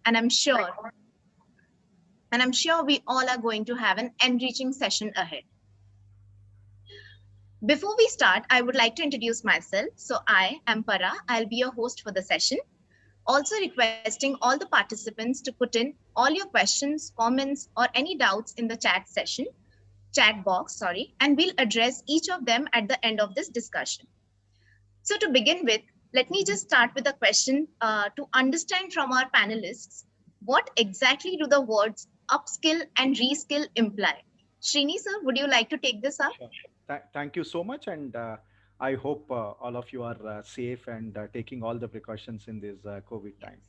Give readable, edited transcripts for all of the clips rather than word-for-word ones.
and I'm sure we all are going to have an enriching session ahead. Before we start, I would like to introduce myself. So I am Para. I'll be your host for the session. Also requesting all the participants to put in all your questions, comments, or any doubts in the chat box, and we'll address each of them at the end of this discussion. So to begin with, let me just start with a question to understand from our panelists, what exactly do the words upskill and reskill imply? Srini sir, would you like to take this up? Sure. Thank you so much, and I hope all of you are safe and taking all the precautions in this COVID time.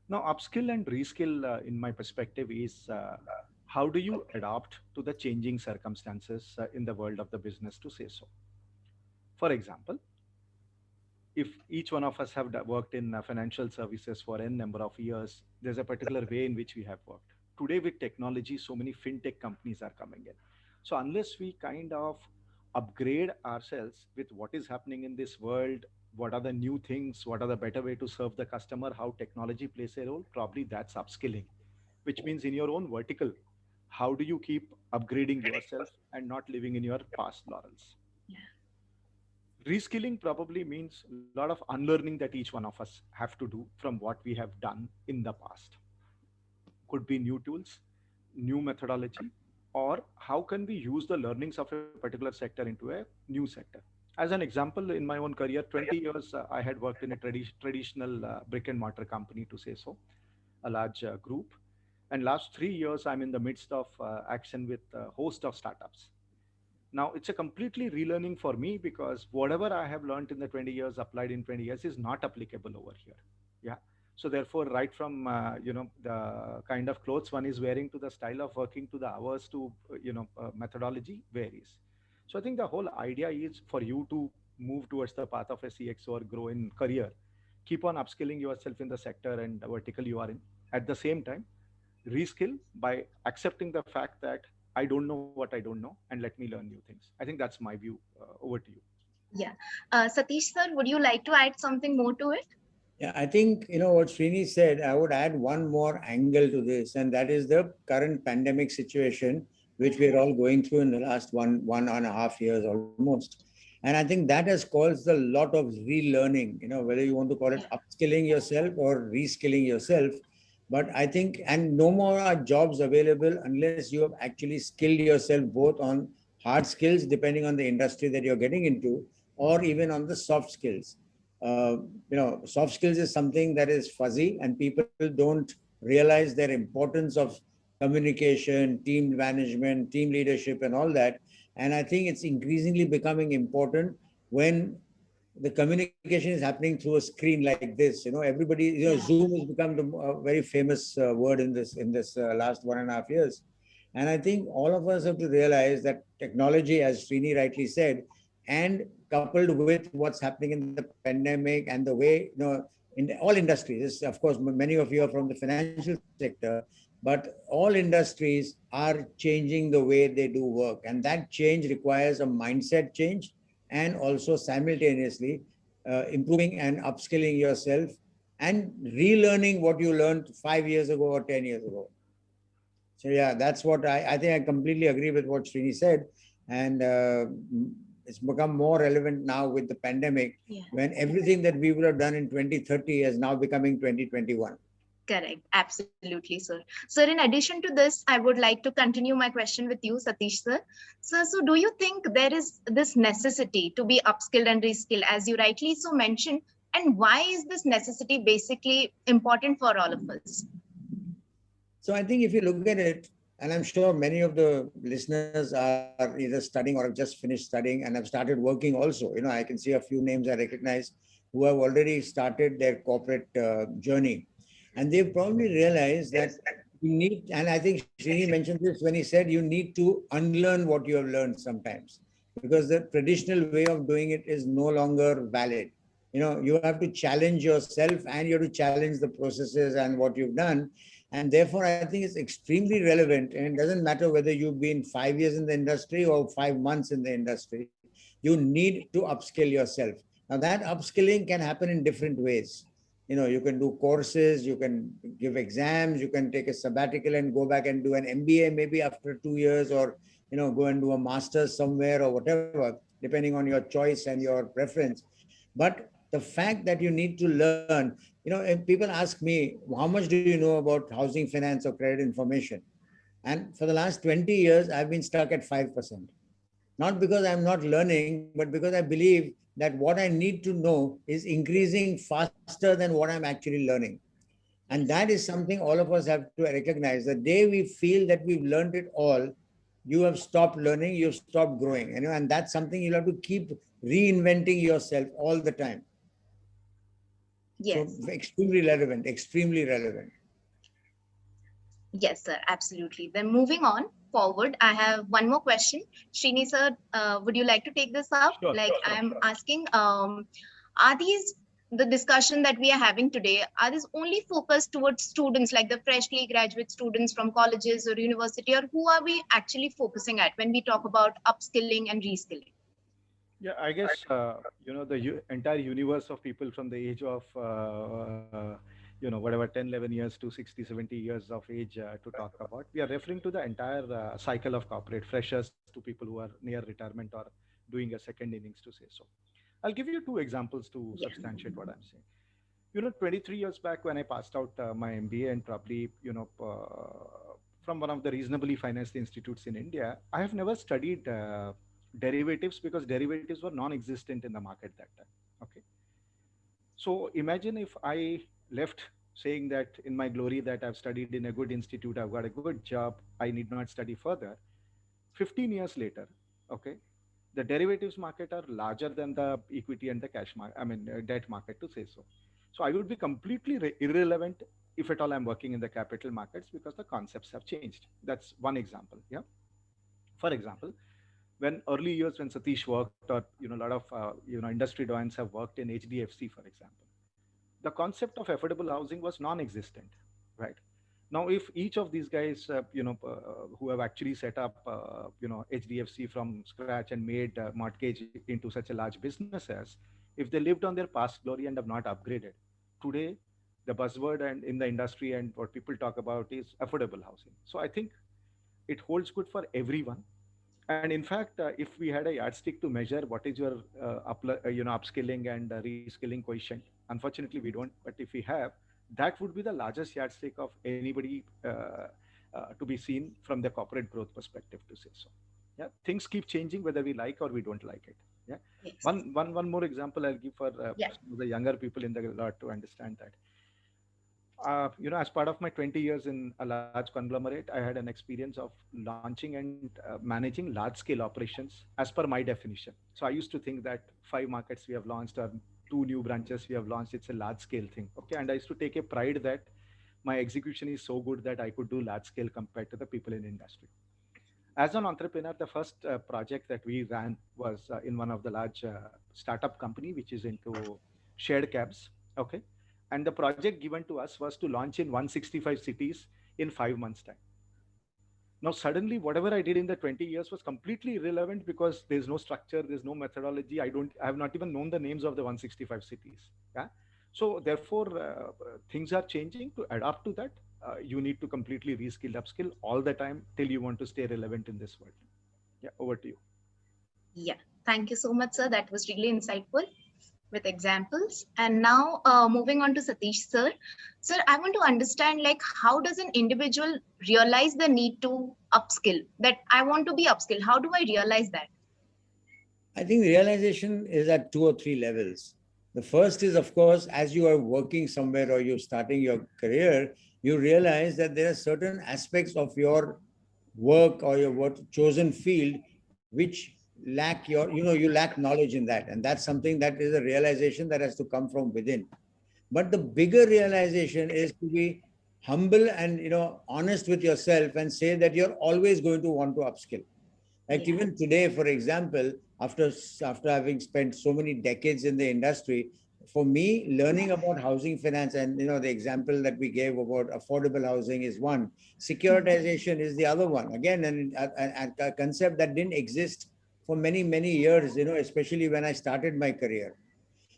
Now, upskill and reskill, in my perspective, is how do you adapt to the changing circumstances in the world of the business, to say so. For example, if each one of us have worked in financial services for n number of years, there's a particular way in which we have worked. Today, with technology, so many fintech companies are coming in. So unless we kind of upgrade ourselves with what is happening in this world, what are the new things, what are the better way to serve the customer, how technology plays a role, probably that's upskilling, which means in your own vertical, how do you keep upgrading yourself and not living in your past laurels? Reskilling probably means a lot of unlearning that each one of us have to do from what we have done in the past. Could be new tools, new methodology, or how can we use the learnings of a particular sector into a new sector. As an example, in my own career, 20 years I had worked in a traditional brick and mortar company, to say so, a large group. And last 3 years, I'm in the midst of action with a host of startups. Now it's a completely relearning for me, because whatever I have learned in the 20 years applied in 20 years is not applicable over here. Yeah. So therefore, right from the kind of clothes one is wearing to the style of working to the hours to methodology varies. So I think the whole idea is for you to move towards the path of a CXO or grow in career. Keep on upskilling yourself in the sector and vertical you are in. At the same time, reskill by accepting the fact that I don't know what I don't know, and let me learn new things. I think that's my view. Over to you. Yeah. Satish sir, would you like to add something more to it? Yeah, I think, what Srini said, I would add one more angle to this, and that is the current pandemic situation, which we're all going through in the last one and a half years almost. And I think that has caused a lot of relearning, whether you want to call it upskilling yourself or reskilling yourself. But I think, and no more are jobs available unless you have actually skilled yourself both on hard skills, depending on the industry that you're getting into, or even on the soft skills. Soft skills is something that is fuzzy, and people don't realize their importance of communication, team management, team leadership, and all that. And I think it's increasingly becoming important when the communication is happening through a screen like this. Everybody, Zoom has become the very famous word in this last 1.5 years. And I think all of us have to realize that technology, as Srini rightly said, and coupled with what's happening in the pandemic and the way, in all industries, of course, many of you are from the financial sector, but all industries are changing the way they do work. And that change requires a mindset change, and also simultaneously improving and upskilling yourself and relearning what you learned 5 years ago or 10 years ago. So yeah, that's what I think I completely agree with what Srini said. And it's become more relevant now with the pandemic, Yeah. when everything that we would have done in 2030 is now becoming 2021. Correct. Absolutely, sir. Sir, in addition to this, I would like to continue my question with you, Satish sir. Sir, so do you think there is this necessity to be upskilled and reskilled, as you rightly so mentioned, and why is this necessity basically important for all of us? So I think if you look at it, and I'm sure many of the listeners are either studying or have just finished studying and have started working also. I can see a few names I recognize who have already started their corporate journey. And they've probably realized that you need, and I think Srini mentioned this when he said you need to unlearn what you have learned sometimes, because the traditional way of doing it is no longer valid. You have to challenge yourself, and you have to challenge the processes and what you've done. And therefore, I think it's extremely relevant. And it doesn't matter whether you've been 5 years in the industry or 5 months in the industry, you need to upskill yourself. Now, that upskilling can happen in different ways. You can do courses, you can give exams, you can take a sabbatical and go back and do an MBA maybe after 2 years, or go and do a master's somewhere or whatever, depending on your choice and your preference. But the fact that you need to learn, if people ask me, how much do you know about housing finance or credit information? And for the last 20 years, I've been stuck at 5%. Not because I'm not learning, but because I believe that what I need to know is increasing faster than what I'm actually learning. And that is something all of us have to recognize. The day we feel that we've learned it all, you have stopped learning, you've stopped growing. And that's something you'll have to keep reinventing yourself all the time. So Yes. extremely relevant, extremely relevant. Yes, sir, absolutely. Then moving on forward, I have one more question. Srini sir, would you like to take this up? Sure. Like I'm asking, are these the discussion that we are having today, are these only focused towards students like the freshly graduate students from colleges or university, or who are we actually focusing at when we talk about upskilling and reskilling? Yeah, I guess the entire universe of people from the age of whatever 10, 11 years to 60, 70 years of age to talk about. We are referring to the entire cycle of corporate freshers to people who are near retirement or doing a second innings, to say so. I'll give you two examples to Yeah. substantiate what I'm saying. 23 years back when I passed out my MBA, and probably from one of the reasonably financed institutes in India, I have never studied derivatives, because derivatives were non-existent in the market that time. Okay. So imagine if I left saying that in my glory that I've studied in a good institute, I've got a good job, I need not study further. 15 years later, okay, the derivatives market are larger than the equity and the cash market, debt market, to say so. So I would be completely irrelevant if at all I'm working in the capital markets, because the concepts have changed. That's one example. Yeah. For example, when early years when Satish worked, or a lot of industry doyens have worked in HDFC, for example, the concept of affordable housing was non-existent, right? Now, if each of these guys, who have actually set up, HDFC from scratch and made mortgage into such a large businesses, if they lived on their past glory and have not upgraded, today the buzzword and in the industry and what people talk about is affordable housing. So I think it holds good for everyone. And in fact, if we had a yardstick to measure what is your upskilling and reskilling quotient, unfortunately we don't. But if we have, that would be the largest yardstick of anybody to be seen from the corporate growth perspective, to say so. Yeah, things keep changing whether we like or we don't like it. Yeah, Yes. one more example I'll give for Yeah. some of the younger people in the lot to understand that. As part of my 20 years in a large conglomerate, I had an experience of launching and managing large scale operations as per my definition. So I used to think that 5 markets we have launched, or 2 new branches we have launched, it's a large scale thing. Okay. And I used to take a pride that my execution is so good that I could do large scale compared to the people in industry. As an entrepreneur, the first project that we ran was in one of the large startup company, which is into shared cabs. Okay. And the project given to us was to launch in 165 cities in 5 months' time. Now, suddenly, whatever I did in the 20 years was completely irrelevant, because there's no structure, there's no methodology. I have not even known the names of the 165 cities. Yeah. So, therefore, things are changing. To adapt to that, you need to completely reskill, upskill all the time till you want to stay relevant in this world. Yeah. Over to you. Yeah. Thank you so much, sir. That was really insightful with examples. And now moving on to Satish sir. Sir, I want to understand, like, how does an individual realize the need to upskill? That I want to be upskilled. How do I realize that? I think realization is at 2 or 3 levels. The first is, of course, as you are working somewhere or you're starting your career, you realize that there are certain aspects of your work or your chosen field which lack you lack knowledge in that. And that's something that is a realization that has to come from within. But the bigger realization is to be humble and honest with yourself and say that you're always going to want to upskill. Like even today, for example, after having spent so many decades in the industry, for me, learning about housing finance and the example that we gave about affordable housing is one. Securitization is the other one. Again, a concept that didn't exist for many, many years, especially when I started my career.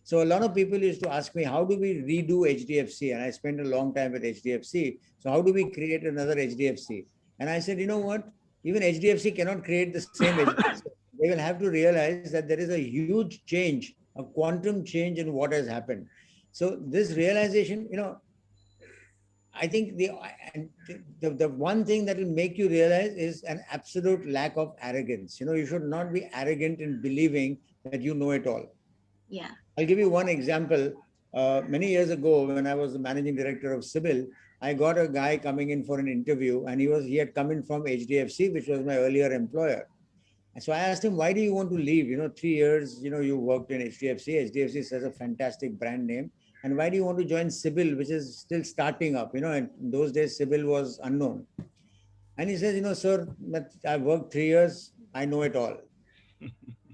So a lot of people used to ask me, how do we redo HDFC? And I spent a long time with HDFC. So how do we create another HDFC? And I said, you know what? Even HDFC cannot create the same HDFC. They will have to realize that there is a huge change, a quantum change in what has happened. So this realization, I think the one thing that will make you realize is an absolute lack of arrogance. You should not be arrogant in believing that you know it all. Yeah. I'll give you one example. Many years ago, when I was the managing director of Sibyl, I got a guy coming in for an interview, and he had come in from HDFC, which was my earlier employer. And so I asked him, why do you want to leave? 3 years, you worked in HDFC. HDFC is such a fantastic brand name. And why do you want to join Sibyl, which is still starting up? And in those days, Sibyl was unknown. And he says, sir, I've worked 3 years. I know it all.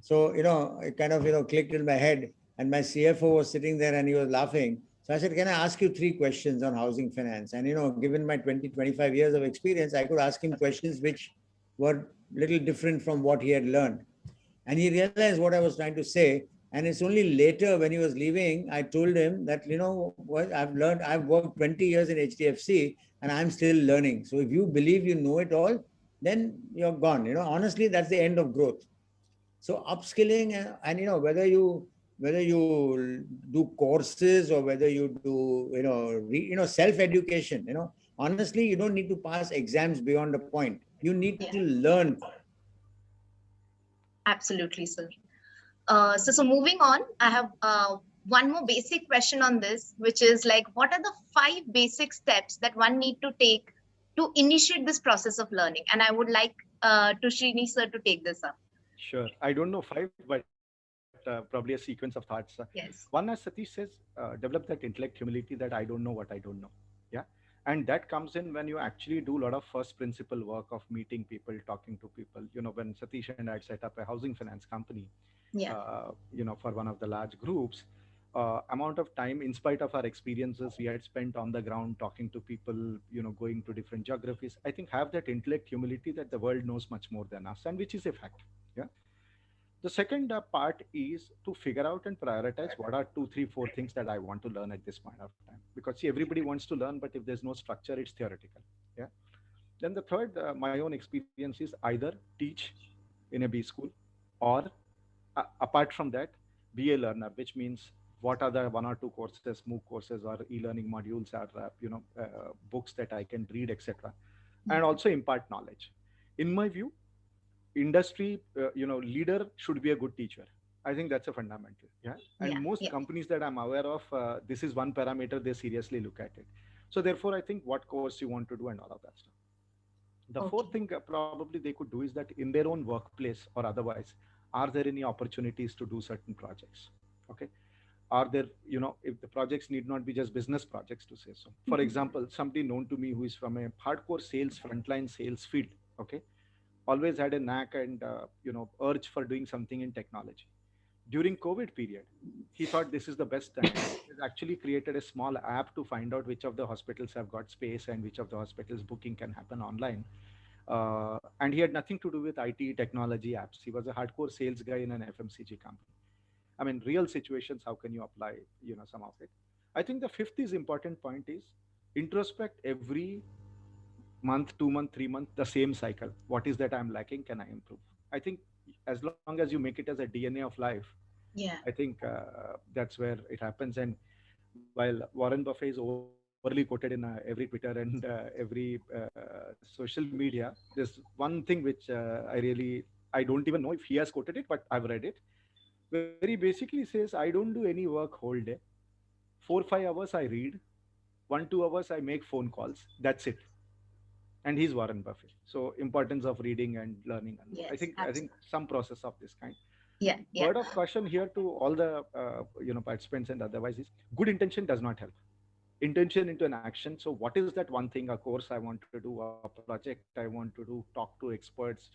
So, it kind of, clicked in my head. And my CFO was sitting there and he was laughing. So I said, can I ask you 3 questions on housing finance? And, given my 25 years of experience, I could ask him questions which were little different from what he had learned. And he realized what I was trying to say. And it's only later when he was leaving, I told him that, what I've worked 20 years in HDFC and I'm still learning. So if you believe you know it all, then you're gone. Honestly, that's the end of growth. So upskilling and whether you do courses or whether you do, self-education, honestly, you don't need to pass exams beyond a point. You need to learn. Absolutely, sir. So moving on, I have one more basic question on this, which is like, what are the 5 basic steps that one need to take to initiate this process of learning? And I would like to Srini sir to take this up. Sure. I don't know 5, but probably a sequence of thoughts. Yes. One, as Satish says, develop that intellect humility that I don't know what I don't know. Yeah. And that comes in when you actually do a lot of first principle work of meeting people, talking to people. When Satish and I set up a housing finance company, for one of the large groups, amount of time, in spite of our experiences, we had spent on the ground talking to people, going to different geographies. I think have that intellect humility that the world knows much more than us, and which is a fact. Yeah. The second part is to figure out and prioritize what are 2, 3, 4 things that I want to learn at this point of time. Because see, everybody wants to learn, but if there's no structure, it's theoretical. Yeah. Then the third, my own experience is either teach in a B school or apart from that, be a learner, which means what are the 1 or 2 courses, MOOC courses or e-learning modules or books that I can read, etc. And also impart knowledge. In my view, industry leader should be a good teacher. I think that's a fundamental. Yeah. And most companies that I'm aware of, this is one parameter they seriously look at it. So therefore, I think what course you want to do and all of that stuff. The fourth thing probably they could do is that in their own workplace or otherwise, are there any opportunities to do certain projects? Okay. Are there, if the projects need not be just business projects to say so. For example, somebody known to me who is from a hardcore sales, frontline sales field, okay, always had a knack and, urge for doing something in technology. During COVID period, he thought this is the best time. He has actually created a small app to find out which of the hospitals have got space and which of the hospitals booking can happen online. And he had nothing to do with IT technology apps. He was a hardcore sales guy in an FMCG company. I mean, real situations, how can you apply, some of it? I think the fifth is important point is introspect every month, 2 month, 3 month, the same cycle. What is that I'm lacking? Can I improve? I think as long as you make it as a DNA of life, I think that's where it happens. And while Warren Buffett is overly quoted in every Twitter and every social media, there's one thing which I don't even know if he has quoted it, but I've read it. Where he basically says, I don't do any work whole day. 4, 5 hours I read, 1, 2 hours I make phone calls. That's it. And he's Warren Buffett. So importance of reading and learning. Yes, I think some process of this kind. Yeah. Word of caution here to all the participants and otherwise is good intention does not help. Intention into an action. So what is that one thing, a course I want to do, a project I want to do, talk to experts,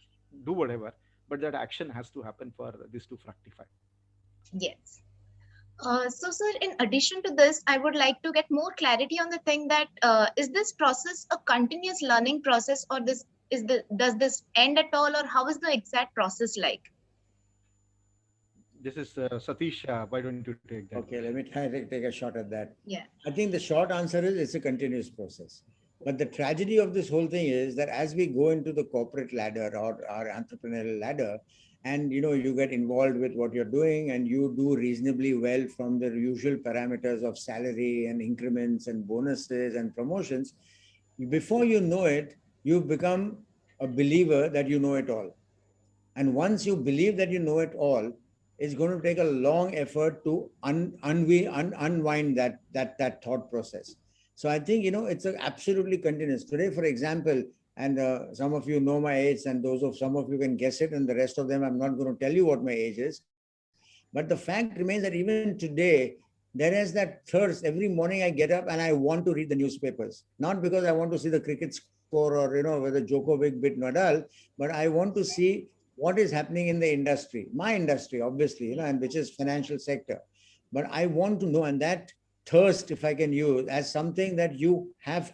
do whatever, but that action has to happen for this to fructify. Yes. So, sir, in addition to this, I would like to get more clarity on the thing that is this process a continuous learning process, or does this end at all, or how is the exact process like? This is Satish. Why don't you take that? Okay, let me try to take a shot at that. Yeah. I think the short answer is it's a continuous process. But the tragedy of this whole thing is that as we go into the corporate ladder or our entrepreneurial ladder, and you get involved with what you're doing and you do reasonably well from the usual parameters of salary and increments and bonuses and promotions, before you know it, you become a believer that you know it all. And once you believe that you know it all, it's going to take a long effort to unwind that thought process. So I think it's absolutely continuous. Today, for example, and some of you know my age, and some of you can guess it, and the rest of them I'm not going to tell you what my age is. But the fact remains that even today, there is that thirst. Every morning I get up and I want to read the newspapers, not because I want to see the cricket score or whether Djokovic beat Nadal, but I want to see what is happening in the industry, my industry, obviously, and which is financial sector. But I want to know, and that thirst, if I can use, as something that you have.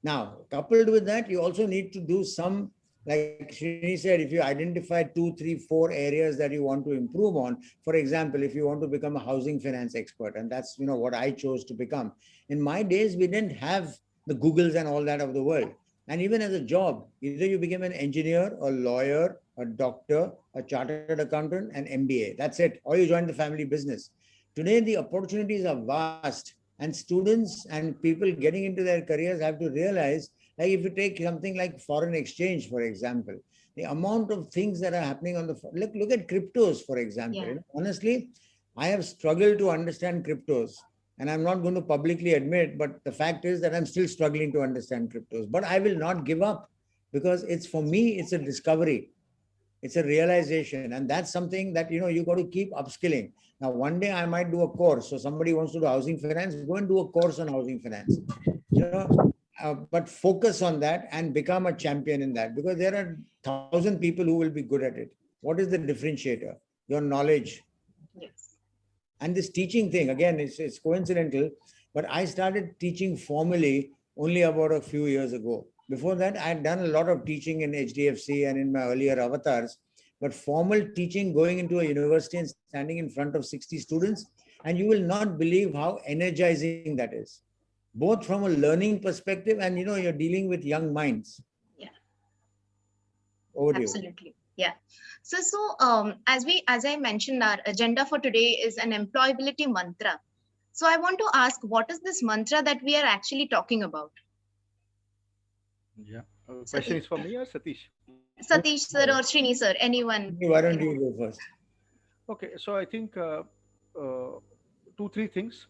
Now, coupled with that, you also need to do some, like Srini said, if you identify 2, 3, 4 areas that you want to improve on. For example, if you want to become a housing finance expert, and that's what I chose to become. In my days, we didn't have the Googles and all that of the world. And even as a job, either you became an engineer, a lawyer, a doctor, a chartered accountant, an MBA. That's it. Or you joined the family business. Today, the opportunities are vast, and students and people getting into their careers have to realize, like if you take something like foreign exchange, for example, the amount of things that are happening on the look at cryptos, for example. Yeah. Honestly, I have struggled to understand cryptos. And I'm not going to publicly admit, but the fact is that I'm still struggling to understand cryptos. But I will not give up, because it's, for me, it's a discovery. It's a realization. And that's something that, you got to keep upskilling. Now, one day I might do a course. So somebody wants to do housing finance, go and do a course on housing finance. But focus on that and become a champion in that, because there are 1,000 people who will be good at it. What is the differentiator? Your knowledge. Yes. And this teaching thing, again, it's coincidental, but I started teaching formally only about a few years ago. Before that, I had done a lot of teaching in HDFC and in my earlier avatars, but formal teaching, going into a university and standing in front of 60 students, and you will not believe how energizing that is, both from a learning perspective and, you're dealing with young minds. Yeah. Over to you. Absolutely. Yeah. So as I mentioned, our agenda for today is an employability mantra. So I want to ask, what is this mantra that we are actually talking about? Yeah. Question is for me or Satish? Satish sir or Srini sir, anyone? Why don't you go first? Okay. So I think 2, 3 things.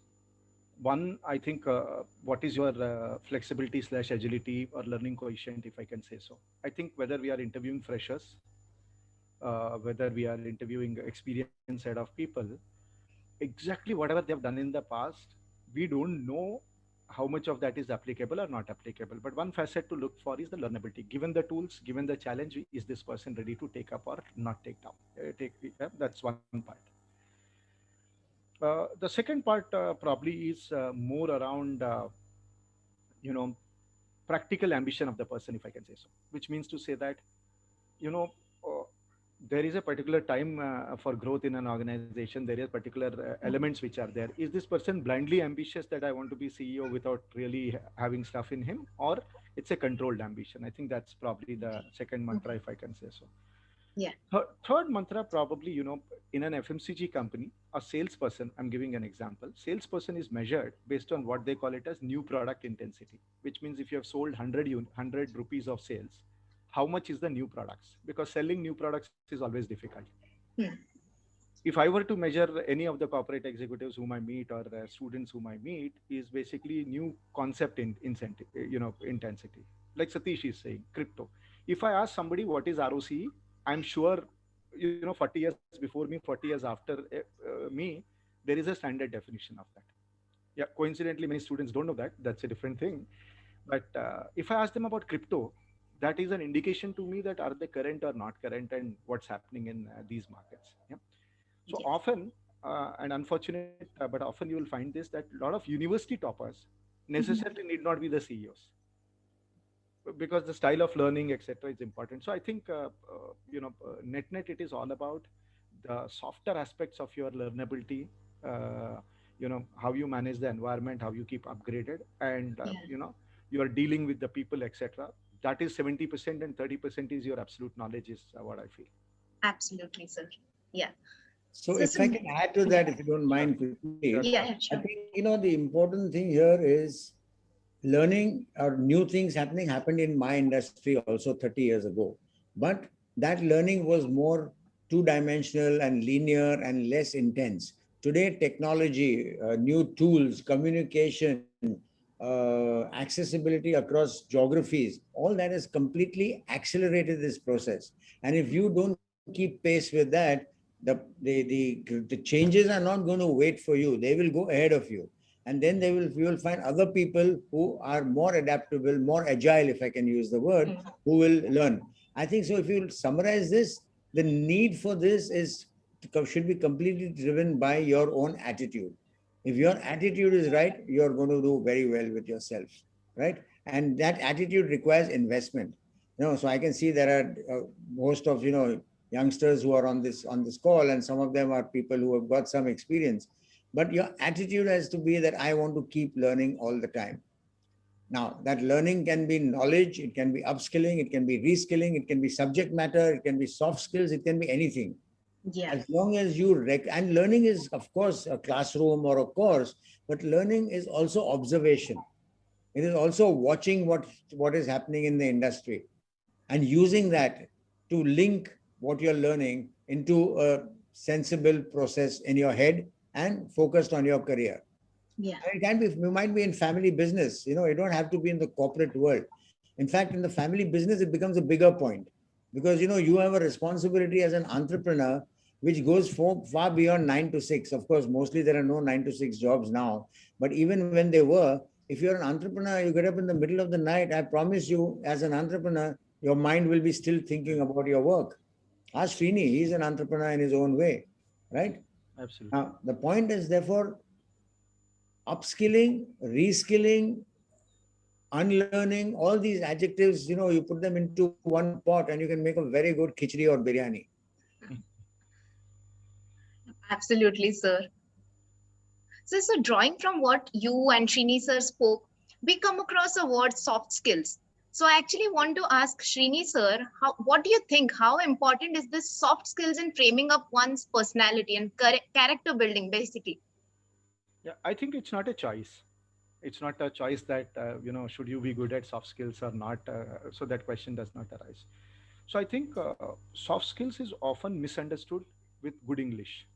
One, I think what is your flexibility / agility or learning coefficient, if I can say so. I think whether we are interviewing freshers, whether we are interviewing experienced set of people, exactly whatever they have done in the past, we don't know how much of that is applicable or not applicable. But one facet to look for is the learnability. Given the tools, given the challenge, is this person ready to take up or not take down? That's one part. The second part probably is more around, you know, practical ambition of the person, if I can say so, which means to say that, you know, uh, there is a particular time for growth in an organization. There is particular elements which are there. Is this person blindly ambitious that I want to be CEO without really having stuff in him, or it's a controlled ambition? I think that's probably the second mantra, if I can say so. Yeah. Third mantra, probably, you know, in an FMCG company, a salesperson, I'm giving an example, salesperson is measured based on what they call it as new product intensity, which means if you have sold 100 rupees of sales, how much is the new products? Because selling new products is always difficult. Hmm. If I were to measure any of the corporate executives whom I meet or students whom I meet, is basically new concept in incentive, intensity. Like Satish is saying, crypto. If I ask somebody what is ROCE, I'm sure, 40 years before me, 40 years after me, there is a standard definition of that. Yeah, coincidentally, many students don't know that. That's a different thing. But if I ask them about crypto, that is an indication to me that are they current or not current and what's happening in these markets. Yeah. So Yeah. often, and unfortunate, but often you will find this, that a lot of university toppers necessarily need not be the CEOs, because the style of learning, etc., is important. So I think, net it is all about the softer aspects of your learnability, uh, how you manage the environment, how you keep upgraded, and Yeah, you are dealing with the people, etc. That is 70%, and 30% is your absolute knowledge, is what I feel. absolutely, sir. Yeah. So So, if I so can add to that, if you don't Sure, mind quickly, sure, yeah, sure. yeah, I sure. think, the important thing here is learning or new things happened in my industry also 30 years ago. But that learning was more two-dimensional and linear and less intense. Today, technology, new tools, communication, accessibility across geographies, all that has completely accelerated this process. And if you don't keep pace with that, the changes are not going to wait for you. They will go ahead of you, and then you will find other people who are more adaptable, more agile, if I can use the word, Mm. who will learn. I think so. If you summarize this, the need for this should be completely driven by your own attitude. If your attitude is right, you're going to do very well with yourself, right? And that attitude requires investment. So I can see there are most of youngsters who are on this call, and some of them are people who have got some experience, but your attitude has to be that I want to keep learning all the time. Now, that learning can be knowledge, it can be upskilling, it can be reskilling, it can be subject matter, it can be soft skills, it can be anything. Yeah, As long as and learning is, of course, a classroom or a course, but learning is also observation. It is also watching what is happening in the industry and using that to link what you're learning into a sensible process in your head and focused on your career. yeah, And it can be, you might be in family business, you don't have to be in the corporate world. In fact, in the family business, it becomes a bigger point because, you have a responsibility as an entrepreneur, which goes far beyond 9 to 6. Of course, mostly there are no 9 to 6 jobs now. But even when they were, if you're an entrepreneur, you get up in the middle of the night, I promise you, as an entrepreneur, your mind will be still thinking about your work. Ask Srini, he's an entrepreneur in his own way, right? Absolutely. Now, the point is, therefore, upskilling, reskilling, unlearning, all these adjectives, you put them into one pot and you can make a very good khichdi or biryani. absolutely, sir. So drawing from what you and Srini sir spoke, we come across a word soft skills. So I actually want to ask Srini sir, what do you think? How important is this soft skills in framing up one's personality and character building, basically? Yeah, I think it's not a choice. It's not a choice that should you be good at soft skills or not. So that question does not arise. So I think soft skills is often misunderstood with good English.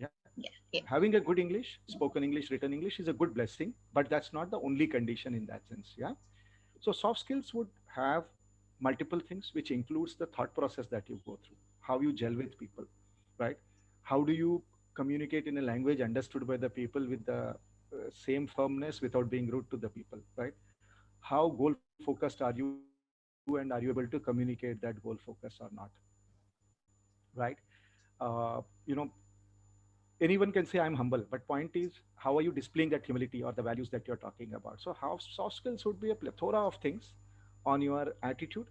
Yeah, Yeah, yeah, having a good English, spoken English, written English is a good blessing, but that's not the only condition in that sense. Yeah. So soft skills would have multiple things, which includes the thought process that you go through, how you gel with people, right? How do you communicate in a language understood by the people with the same firmness without being rude to the people, right? How goal focused are you, and are you able to communicate that goal focus or not, right? uh, you know Anyone can say I'm humble, but point is, how are you displaying that humility or the values that you're talking about? So how soft skills would be a plethora of things on your attitude,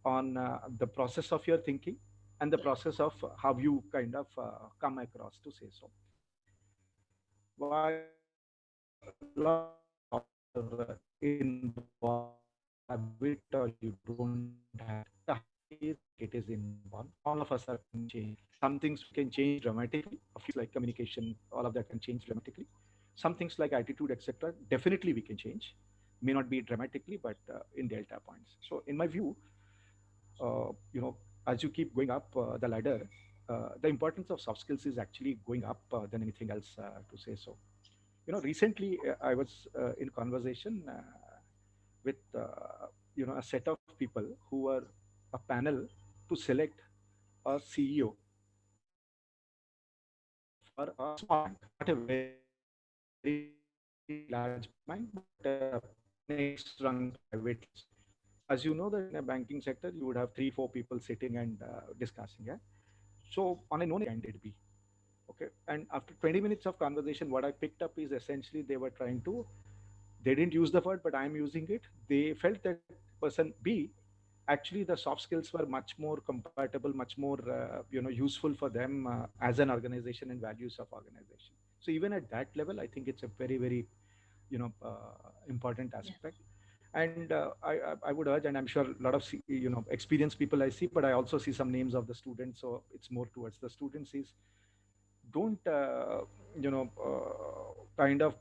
on the process of your thinking, and the yeah. process of how you kind of come across to say so. While a lot of involved, have it or you don't have it, the hard thing is it is inborn. All of us are change. Some things we can change dramatically. A few like communication, all of that can change dramatically. Some things like attitude, etc., definitely we can change. May not be dramatically, but in delta points. So, in my view, as you keep going up the ladder, the importance of soft skills is actually going up than anything else, to say so. Recently I was in conversation with a set of people who were a panel to select a CEO for a small bank, not a very large bank, but next rung private sector. As you know that in a banking sector, you would have 3-4 people sitting and discussing. Yeah. So on a known candidate B. Okay. And after 20 minutes of conversation, what I picked up is essentially they were trying to, they didn't use the word, but I'm using it. They felt that person B actually the soft skills were much more compatible, much more useful for them as an organization and values of organization. So even at that level, I think it's a very very important Yeah. aspect. And I would urge, and I'm sure a lot of experienced people I see, but I also see some names of the students, so it's more towards the students, is don't kind of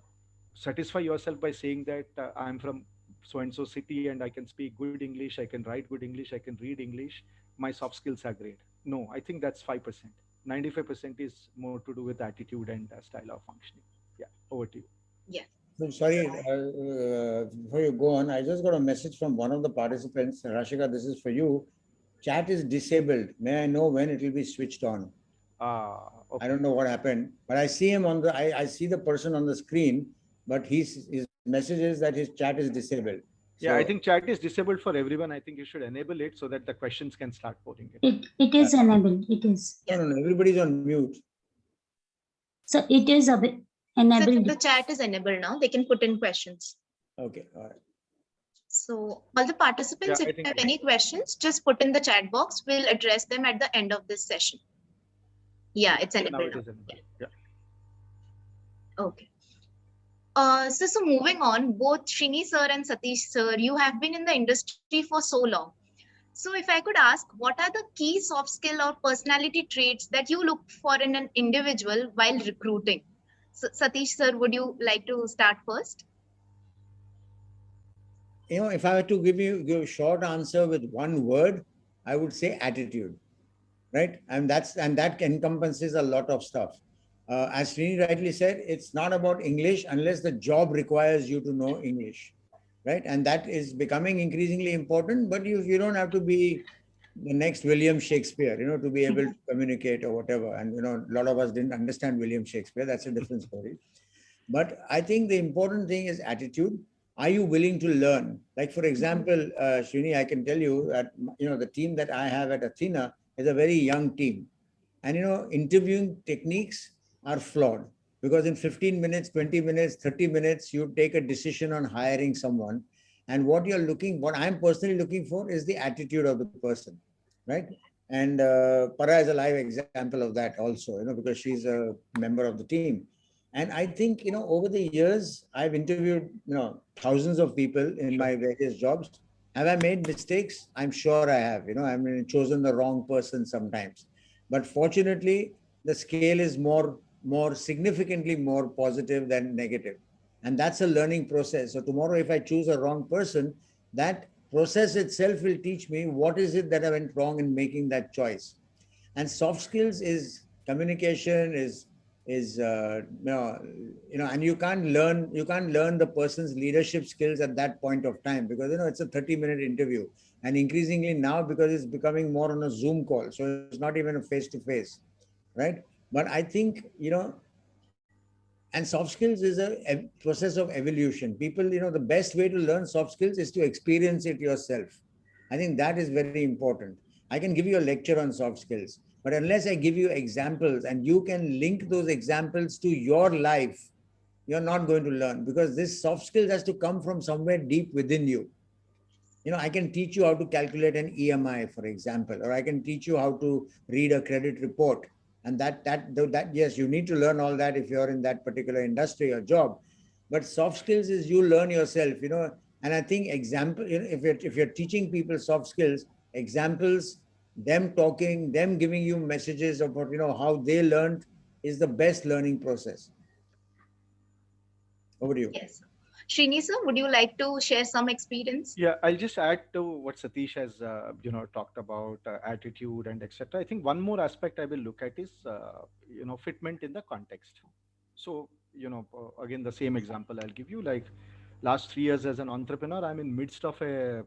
satisfy yourself by saying that I'm from so and so city and I can speak good English, I can write good English, I can read English, my soft skills are great. No, I think that's 5%. 95% is more to do with attitude and style of functioning. Yeah, over to you. Yeah. So sorry, before you go on, I just got a message from one of the participants. Rashika, this is for you. Chat is disabled. May I know when it will be switched on? I Okay. don't know what happened, but I see him on the, I see the person on the screen, but his message is that his chat is disabled. Yeah, I So, think chat is disabled for everyone. I think you should enable it so that the questions can start pouring in. It is enabled. It is. no, Yeah. no, no, everybody's on mute. So it is So enabled. the chat is enabled now. They can put in questions. Okay, all right. So all the participants, Yeah, if I you think have any questions, just put in the chat box. We'll address them at the end of this session. Yeah, it's now enabled it now. is enabled. Yeah. Yeah. Okay. So moving on, both Shrini sir and Satish sir, you have been in the industry for so long. So if I could ask, what are the key soft skill or personality traits that you look for in an individual while recruiting? So, Satish sir, would you like to start first? You know, if I were to give a short answer with one word, I would say attitude, right? And that encompasses a lot of stuff. As Srini rightly said, it's not about English unless the job requires you to know English, right? And that is becoming increasingly important. But you don't have to be the next William Shakespeare, to be able to communicate or whatever. And a lot of us didn't understand William Shakespeare. That's a different story. But I think the important thing is attitude. Are you willing to learn? Like, for example, Srini, I can tell you that, the team that I have at Athena is a very young team. And, interviewing techniques are flawed because in 15 minutes, 20 minutes, 30 minutes, you take a decision on hiring someone. And what I'm personally looking for is the attitude of the person, right? And Para is a live example of that also, because she's a member of the team. And I think, over the years, I've interviewed, thousands of people in Sure. my various jobs. Have I made mistakes? I'm sure I have. I mean, chosen the wrong person sometimes. But fortunately, the scale is more significantly more positive than negative. And that's a learning process. So tomorrow, if I choose a wrong person, that process itself will teach me what is it that I went wrong in making that choice. And soft skills is communication, and you can't learn the person's leadership skills at that point of time, because it's a 30-minute interview, and increasingly now, because it's becoming more on a Zoom call, so it's not even a face to face, right? But I think, and soft skills is a process of evolution. People, the best way to learn soft skills is to experience it yourself. I think that is very important. I can give you a lecture on soft skills, but unless I give you examples and you can link those examples to your life, you're not going to learn, because this soft skills has to come from somewhere deep within you. I can teach you how to calculate an EMI, for example, or I can teach you how to read a credit report. And that yes, you need to learn all that if you're in that particular industry or job. But soft skills is you learn yourself, and I think example, if you're teaching people soft skills, examples, them talking, them giving you messages about, how they learned is the best learning process. Over to you. Yes. Srini sir, would you like to share some experience? Yeah, I'll just add to what Satish has, talked about attitude and etc. I think one more aspect I will look at is, fitment in the context. So, again, the same example I'll give you. Like last 3 years as an entrepreneur, I'm in midst of a,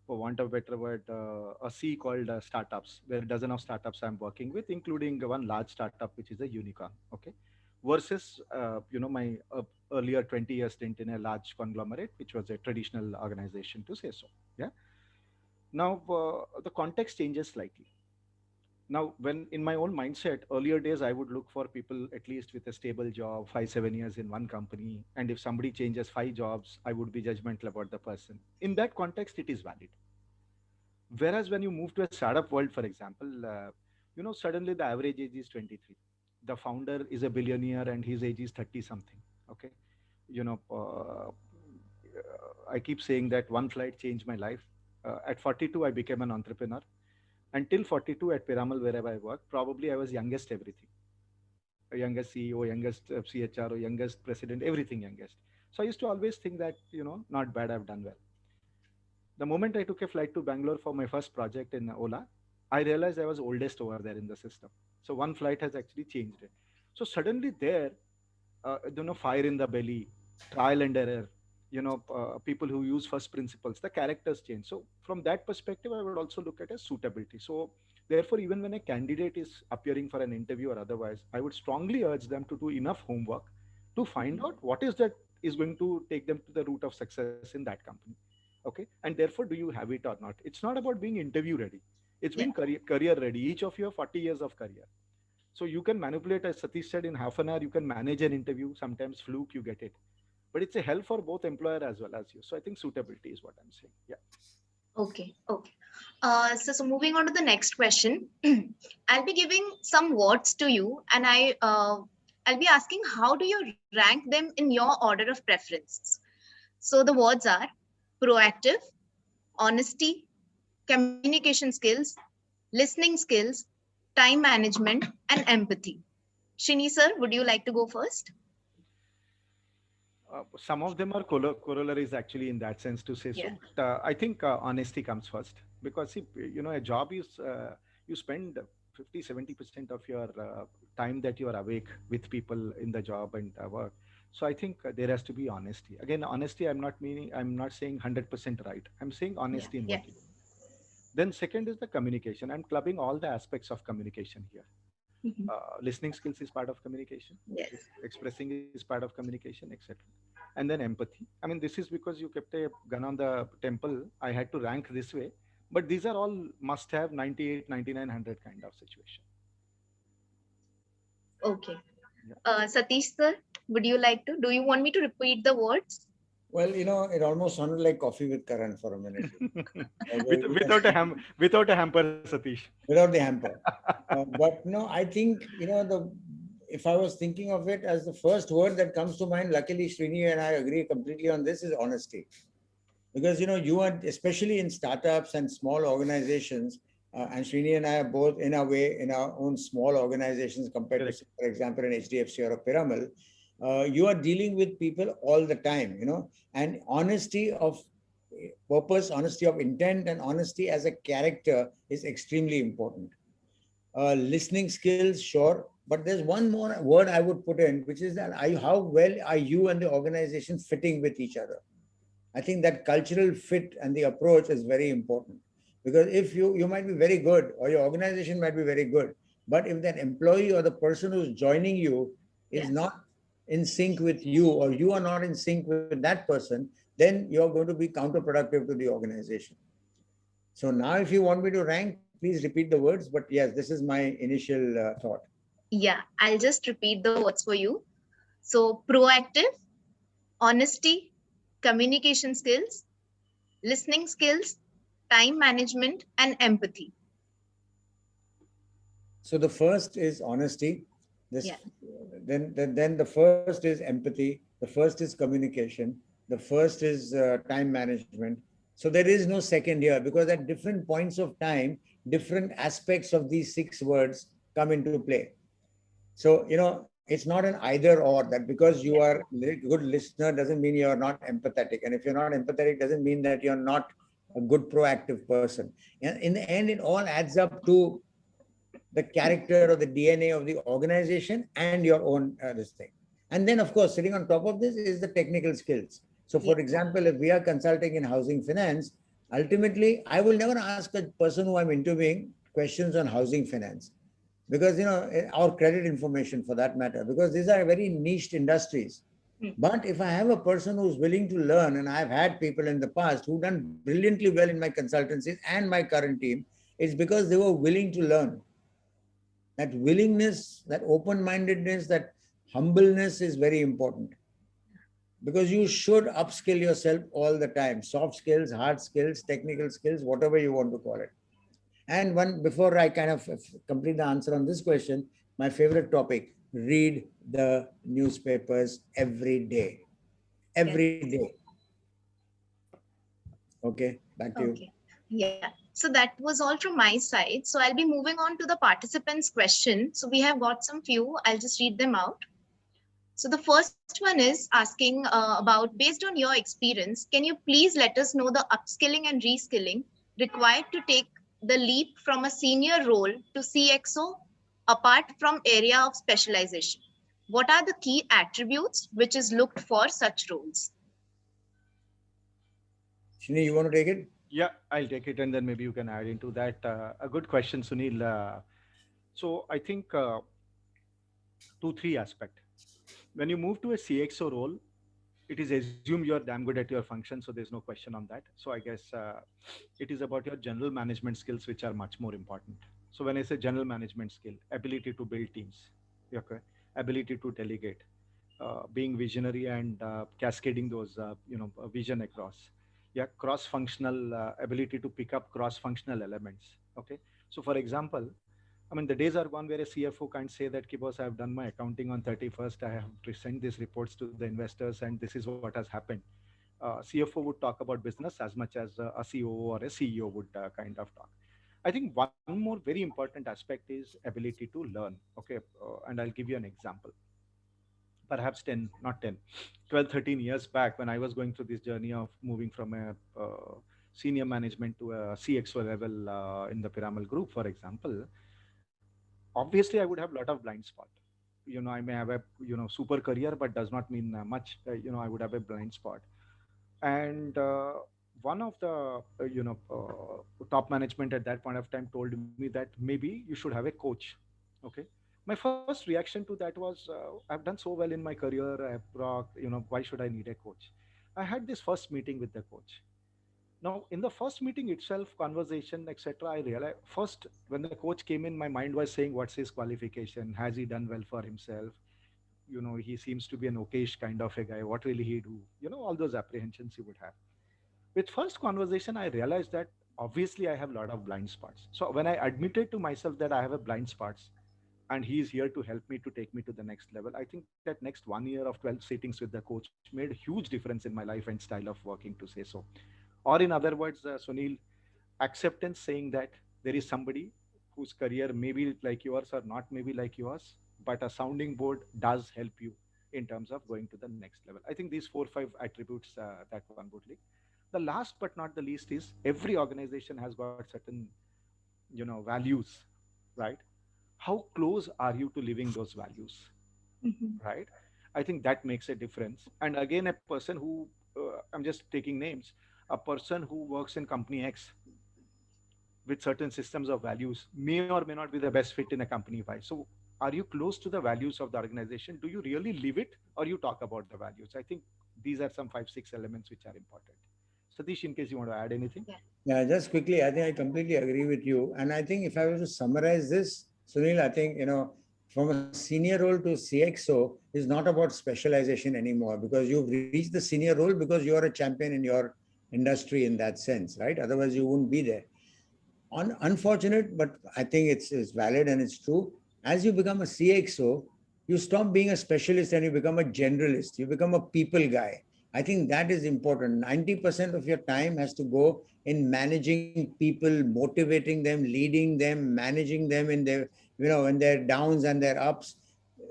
for want of a better word, a sea called startups, where a dozen of startups I'm working with, including one large startup which is a unicorn. Okay, versus my earlier 20 year stint in a large conglomerate, which was a traditional organization, to say so. Yeah. Now the context changes slightly. Now, when in my own mindset, earlier days, I would look for people at least with a stable job, 5, 7 years in one company. And if somebody changes 5 jobs, I would be judgmental about the person. In that context, it is valid. Whereas when you move to a startup world, for example, suddenly the average age is 23. The founder is a billionaire and his age is 30 something. Okay. You know, I keep saying that one flight changed my life. At 42, I became an entrepreneur. Until 42 at Piramal, wherever I work, probably I was youngest everything. Youngest CEO, youngest CHRO, youngest president, everything youngest. So I used to always think that, not bad, I've done well. The moment I took a flight to Bangalore for my first project in Ola, I realized I was oldest over there in the system. So one flight has actually changed it. So suddenly there, fire in the belly, trial and error, people who use first principles, the characters change. So from that perspective, I would also look at a suitability. So therefore, even when a candidate is appearing for an interview or otherwise, I would strongly urge them to do enough homework to find out what is that is going to take them to the route of success in that company. Okay. And therefore, do you have it or not? It's not about being interview ready. It's Yeah. being career ready. Each of you have 40 years of career. So you can manipulate, as Satish said, in half an hour, you can manage an interview. Sometimes fluke, you get it. But it's a help for both employer as well as you. So I think suitability is what I'm saying. Yeah. Okay, okay. So moving on to the next question, I'll be giving some words to you, and I'll be asking how do you rank them in your order of preference. So the words are proactive, honesty, communication skills, listening skills, time management, and empathy. Shini sir, would you like to go first? Some of them are corollaries actually in that sense to say so. Yeah. But I think honesty comes first because, see, a job is, you spend 50, 70% of your time that you are awake with people in the job and work. So I think there has to be honesty. Again, honesty, I'm not saying 100% right. I'm saying Yeah. honesty in Yeah. what you do. Then second is the communication. I'm clubbing all the aspects of communication here. Mhm. Listening skills is part of communication. Yes. Expressing is part of communication, etc. And then empathy. I mean, this is because you kept a gun on the temple. I had to rank this way, but these are all must have 98, 99, 100 kind of situation. Okay. Yeah. Satish sir, would you like to? Do you want me to repeat the words? Well, it almost sounded like coffee with Karan for a minute. Without a hamper, Satish. Without the hamper. But no, I think, if I was thinking of it as the first word that comes to mind, luckily Srini and I agree completely on this, is honesty. Because, you are, especially in startups and small organizations, and Srini and I are both in our way, in our own small organizations compared to, Correct. for example, an HDFC or a Piramal, you are dealing with people all the time, and honesty of purpose, honesty of intent, and honesty as a character is extremely important. Listening skills, sure, but there's one more word I would put in, which is that how well are you and the organization fitting with each other? I think that cultural fit and the approach is very important, because if you might be very good or your organization might be very good, but if that employee or the person who's joining you is Yes. not in sync with you, or you are not in sync with that person, then you're going to be counterproductive to the organization. So now, if you want me to rank, please repeat the words. But yes, this is my initial thought. Yeah, I'll just repeat the words for you. So proactive, honesty, communication skills, listening skills, time management, and empathy. So the first is honesty. This Yeah. then the first is empathy. The first is communication. The first is time management. So there is no second here, because at different points of time, different aspects of these six words come into play. So, it's not an either or, that because you Yeah. are a good listener doesn't mean you're not empathetic. And if you're not empathetic, doesn't mean that you're not a good proactive person. And in the end, it all adds up to the character or the DNA of the organization and your own this thing. And then, of course, sitting on top of this is the technical skills. So, Yeah. for example, if we are consulting in housing finance, ultimately, I will never ask a person who I'm interviewing questions on housing finance, because or credit information for that matter, because these are very niched industries. Hmm. But if I have a person who's willing to learn, and I've had people in the past who've done brilliantly well in my consultancies and my current team, it's because they were willing to learn. That willingness, that open mindedness, that humbleness is very important. because you should upskill yourself all the time. Soft skills, hard skills, technical skills, whatever you want to call it. And one, before I kind of complete the answer on this question, my favorite topic, read the newspapers every day. Every Yes. day. Okay, back to you. Okay. Yeah. So that was all from my side. So I'll be moving on to the participants' question. So we have got some few. I'll just read them out. So the first one is asking about, based on your experience, can you please let us know the upskilling and reskilling required to take the leap from a senior role to CXO apart from area of specialization? What are the key attributes which is looked for such roles? Shini, you want to take it? Yeah, I'll take it, and then maybe you can add into that. A good question, Sunil. So I think two, three aspect. When you move to a CXO role, it is assumed you're damn good at your function, so there's no question on that. So I guess it is about your general management skills which are much more important. So when I say general management skill, ability to build teams, okay, ability to delegate, being visionary and cascading those vision across, yeah, cross functional ability to pick up cross functional elements. Okay, so for example, I mean, the days are gone where a CFO can't say that, boss, I have done my accounting on 31st. I have to send these reports to the investors, and this is what has happened. CFO would talk about business as much as a COO or a CEO would kind of talk. I think one more very important aspect is ability to learn. Okay, and I'll give you an example. Perhaps 10, not 10, 12, 13 years back, when I was going through this journey of moving from a senior management to a CXO level in the Piramal Group, for example, obviously I would have a lot of blind spot. I may have a super career, but does not mean much. I would have a blind spot. And one of the top management at that point of time told me that maybe you should have a coach. Okay, my first reaction to that was, I've done so well in my career, I've rocked, why should I need a coach? I had this first meeting with the coach. Now, in the first meeting itself, conversation, etc., I realized first when the coach came in, my mind was saying, "What's his qualification? Has he done well for himself? He seems to be an okayish kind of a guy. What will he do?" All those apprehensions you would have. With first conversation, I realized that obviously I have a lot of blind spots. So when I admitted to myself that I have a blind spots, and he is here to help me to take me to the next level, I think that next 1 year of 12 sittings with the coach made a huge difference in my life and style of working, to say so. Or in other words, Sunil, acceptance, saying that there is somebody whose career may be like yours or not maybe like yours, but a sounding board does help you in terms of going to the next level. I think these 4 5 attributes that one would lead. The last but not the least is every organization has got certain values, right? How close are you to living those values? Mhm. Right, I think that makes a difference. And again, a person who I'm just taking names, a person who works in company X with certain systems of values may or may not be the best fit in a company Y. So are you close to the values of the organization? Do you really live it, or you talk about the values? I think these are some 5 6 elements which are important. Satish, in case you want to add anything. Yeah. Yeah, just quickly, I think I completely agree with you. And I think if I was to summarize this, Sunil, I think, from a senior role to CXO is not about specialization anymore, because you've reached the senior role because you're a champion in your industry in that sense, right? Otherwise, you wouldn't be there. Unfortunate, but I think it's valid and it's true. As you become a CXO, you stop being a specialist and you become a generalist. You become a people guy. I think that is important. 90% of your time has to go in managing people, motivating them, leading them, managing them in their, in their downs and their ups.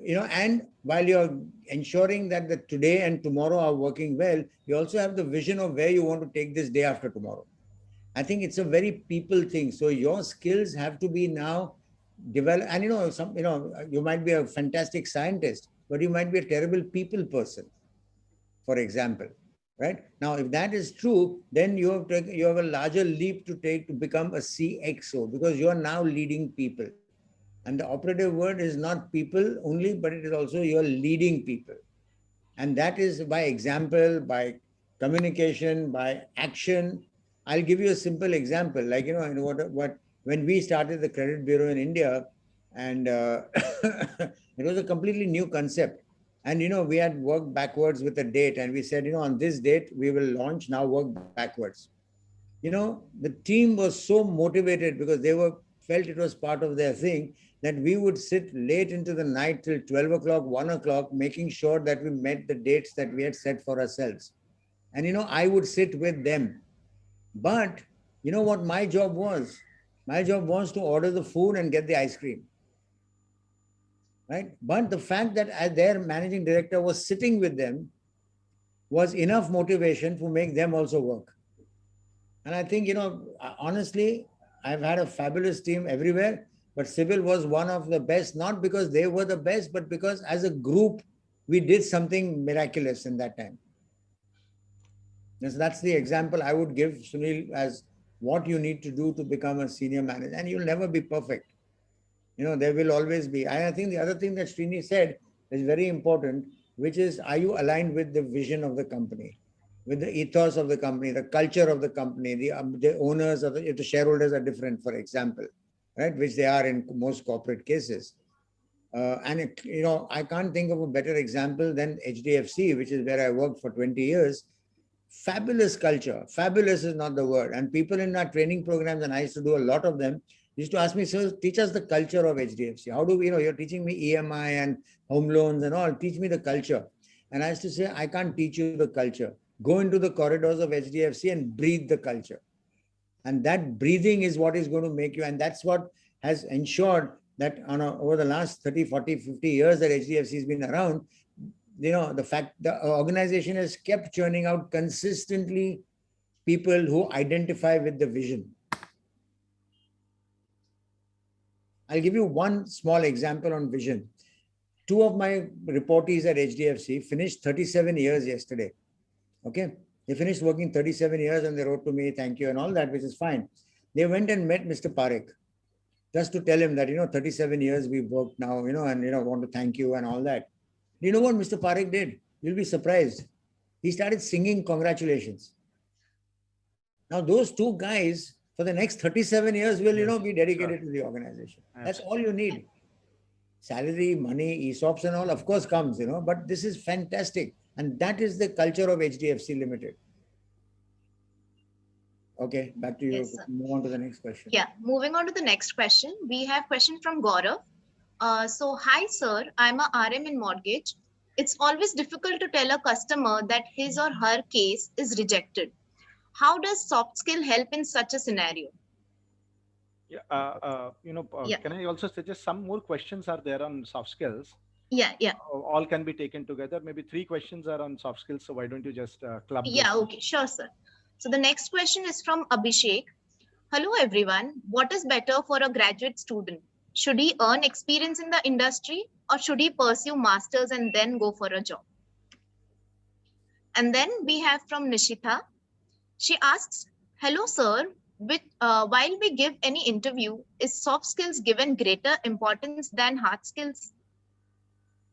And while you're ensuring that the today and tomorrow are working well, you also have the vision of where you want to take this day after tomorrow. I think it's a very people thing. So your skills have to be now developed. And you might be a fantastic scientist, but you might be a terrible people person, for example. Right? Now, if that is true, then you have a larger leap to take to become a CXO, because you are now leading people. And the operative word is not people only, but it is also you're leading people. And that is by example, by communication, by action. I'll give you a simple example. Like, what when we started the credit bureau in India, and it was a completely new concept. And we had worked backwards with a date, and we said, on this date we will launch. Now work backwards. The team was so motivated because they were felt it was part of their thing, that we would sit late into the night till 12 o'clock, 1 o'clock, making sure that we met the dates that we had set for ourselves. And I would sit with them. But what my job was? My job was to order the food and get the ice cream. Right? But the fact that their managing director was sitting with them was enough motivation to make them also work. And I think, honestly, I've had a fabulous team everywhere, but Civil was one of the best, not because they were the best, but because as a group, we did something miraculous in that time. Yes, that's the example I would give, Sunil, as what you need to do to become a senior manager. And you'll never be perfect. There will always be. I think the other thing that Srini said is very important, which is, are you aligned with the vision of the company, with the ethos of the company, the culture of the company, the owners of if the shareholders are different, for example, right, which they are in most corporate cases. I can't think of a better example than HDFC, which is where I worked for 20 years. Fabulous culture. Fabulous is not the word. And people in our training programs, and I used to do a lot of them, used to ask me, "Sir, teach us the culture of HDFC. How do we, you're teaching me EMI and home loans and all, teach me the culture." And I used to say, "I can't teach you the culture. Go into the corridors of HDFC and breathe the culture." And that breathing is what is going to make you, and that's what has ensured that over the last 30, 40, 50 years that HDFC has been around, the fact the organization has kept churning out consistently people who identify with the vision. I'll give you one small example on vision. Two of my reportees at HDFC finished 37 years yesterday. Okay. They finished working 37 years and they wrote to me, thank you and all that, which is fine. They went and met Mr. Parekh just to tell him that, 37 years we've worked now, and, want to thank you and all that. You know what Mr. Parekh did? You'll be surprised. He started singing congratulations. Now, those two guys for the next 37 years will, be dedicated to the organization. That's all you need. Salary, money, ESOPs and all, of course, comes, but this is fantastic. And that is the culture of HDFC Limited. Okay, back to you. Yes, move on to the next question. Yeah, moving on to the next question. We have question from Gaurav. Hi, sir. I'm a RM in mortgage. It's always difficult to tell a customer that his or her case is rejected. How does soft skill help in such a scenario? Yeah, can I also suggest some more questions are there on soft skills? Yeah. All can be taken together. Maybe 3 questions are on soft skills. So why don't you just club those? Yeah, okay, sure, sir. So the next question is from Abhishek. Hello, everyone. What is better for a graduate student? Should he earn experience in the industry or should he pursue masters and then go for a job? And then we have from Nishita. She asks, hello, sir. While we give any interview, is soft skills given greater importance than hard skills?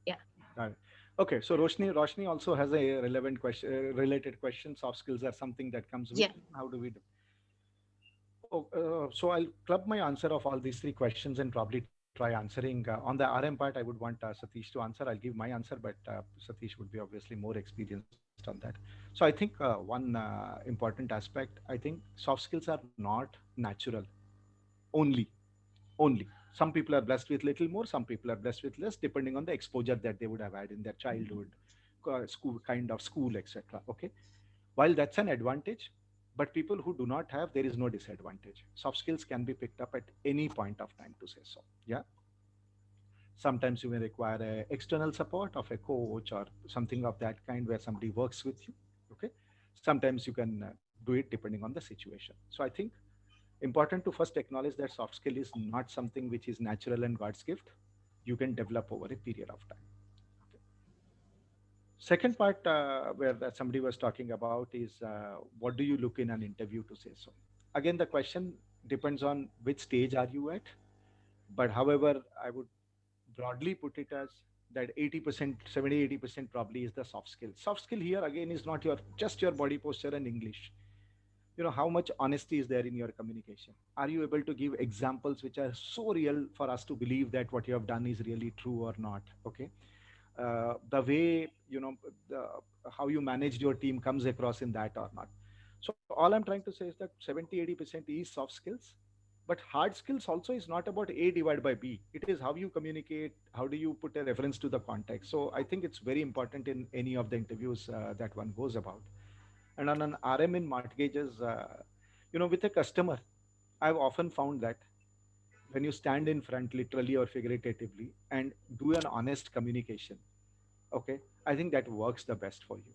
Yeah. Got it. Okay, so Roshni also has a relevant question, related question. Soft skills are something that comes with. Yeah. How do we do? So I'll club my answer of all these 3 questions and probably try answering. On the RM part, I would want Satish to answer. I'll give my answer, but Satish would be obviously more experienced on that. So I think one important aspect, I think soft skills are not natural only. Some people are blessed with little more, some people are blessed with less, depending on the exposure that they would have had in their childhood, school, etc. Okay, while that's an advantage, but people who do not have, there is no disadvantage. Soft skills can be picked up at any point of time, to say so. Yeah. Sometimes you may require a external support of a coach or something of that kind where somebody works with you. Okay. Sometimes you can do it depending on the situation. So I think important to first acknowledge that soft skill is not something which is natural and God's gift. You can develop over a period of time. Okay. Second part where somebody was talking about is what do you look in an interview, to say so. Again, the question depends on which stage are you at. But however, I would broadly put it as that 80%, 70-80% probably is the soft skill. Soft skill here again is not just your body posture and English. How much honesty is there in your communication? Are you able to give examples which are so real for us to believe that what you have done is really true or not? Okay. the way, the, how you managed your team comes across in that or not. So all I'm trying to say is that 70-80% is soft skills, but hard skills also is not about A divided by B. It is how you communicate, how do you put a reference to the context. So I think it's very important in any of the interviews that one goes about. And on an RM in mortgages, with a customer, I've often found that when you stand in front, literally or figuratively, and do an honest communication, okay, I think that works the best for you.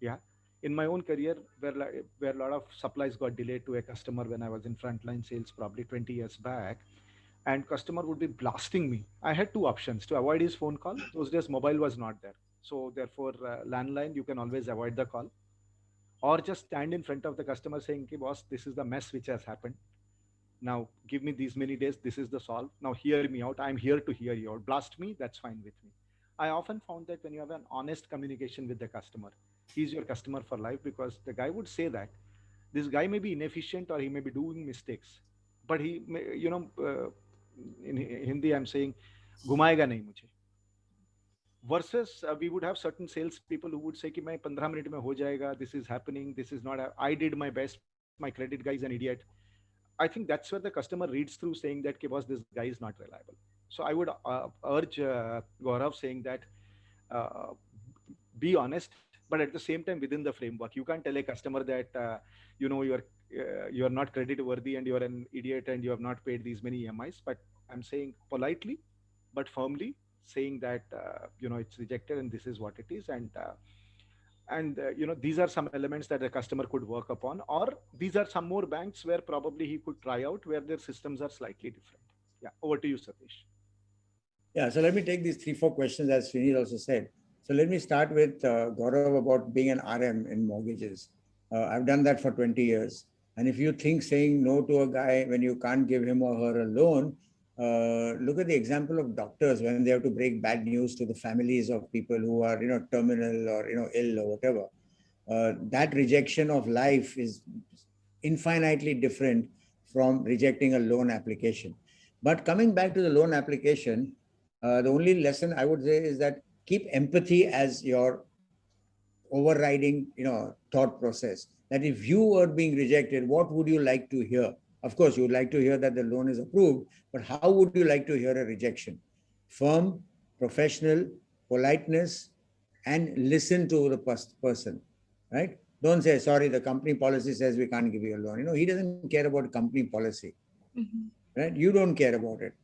Yeah. In my own career, where a lot of supplies got delayed to a customer when I was in frontline sales probably 20 years back, and customer would be blasting me. I had two options to avoid his phone call. Those days mobile was not there, so therefore landline, you can always avoid the call, or just stand in front of the customer saying, "Okay, boss, this is the mess which has happened. Now give me these many days. This is the solve. Now hear me out. I'm here to hear you out. Blast me. That's fine with me." I often found that when you have an honest communication with the customer, he's your customer for life, because the guy would say that this guy may be inefficient or he may be doing mistakes, but he may, in Hindi I'm saying, घुमाएगा नहीं मुझे. Versus we would have certain sales people who would say कि मैं 15 minute में हो जाएगा, this is happening, this is not, I did my best, my credit guy is an idiot. I think that's where the customer reads through saying that, "Okay, boss, this guy is not reliable." So I would urge Gaurav saying that uh, be honest, but at the same time within the framework. You can't tell a customer that you are not credit worthy and you are an idiot and you have not paid these many EMIs. But I'm saying politely, but firmly, saying that it's rejected and this is what it is, and these are some elements that the customer could work upon, or these are some more banks where probably he could try out where their systems are slightly different. Yeah, over to you, Satish. Yeah, so let me take these 3-4 questions as Srini also said. So let me start with Gaurav about being an RM in mortgages. I've done that for 20 years. And if you think saying no to a guy when you can't give him or her a loan, look at the example of doctors when they have to break bad news to the families of people who are, terminal or, ill or whatever. That rejection of life is infinitely different from rejecting a loan application. But coming back to the loan application, the only lesson I would say is that keep empathy as your overriding, thought process. That if you were being rejected, what would you like to hear? Of course, you would like to hear that the loan is approved, but how would you like to hear a rejection? Firm, professional, politeness, and listen to the person, right? Don't say, sorry, the company policy says we can't give you a loan. He doesn't care about company policy, right? You don't care about it.